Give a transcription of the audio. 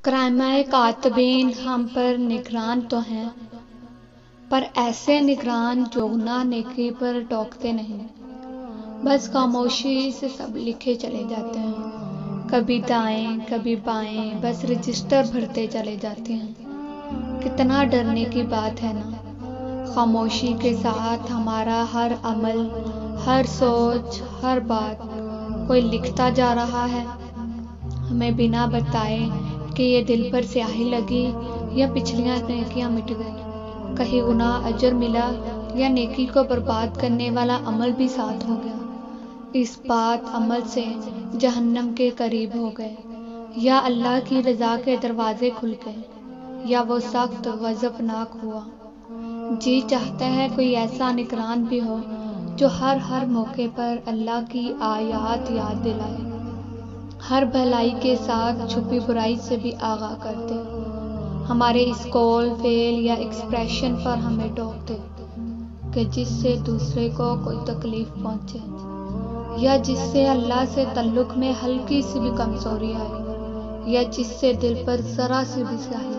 کرائمہ کاتبین ہم پر نگران تو ہیں، پر ایسے نگران جو گناہ نیکی پر ٹوکتے نہیں، بس خاموشی سے سب لکھے چلے جاتے ہیں، کبھی دائیں کبھی بائیں، بس رجسٹر بھرتے چلے جاتے ہیں۔ کتنا ڈرنے کی بات ہے نا، خاموشی کے ساتھ ہمارا ہر عمل، ہر سوچ، ہر بات کوئی لکھتا جا رہا ہے، ہمیں بنا بتائے کہ یہ دل پر سیاہی لگی یا پچھلیاں نیکیاں مٹ گئیں، کہیں گناہ اجر ملا یا نیکی کو برباد کرنے والا عمل بھی ساتھ ہو گیا۔ اس بات عمل سے جہنم کے قریب ہو گئے، یا اللہ کی رضا کے دروازے کھل گئے، یا وہ سخت غضبناک ہوا۔ جی چاہتا ہے کوئی ایسا نگران بھی ہو جو ہر موقع پر اللہ کی آیات یاد دلائے، ہر بھلائی کے ساتھ چھپی برائی سے بھی آگاہ کر دے، ہمارے اس قول، فعل یا ایکسپریشن پر ہمیں ٹوک دے کہ جس سے دوسرے کو کوئی تکلیف پہنچے، یا جس سے اللہ سے تعلق میں ہلکی سی بھی کمزوری آئے، یا جس سے دل پر ذرا سی بھی سیاہی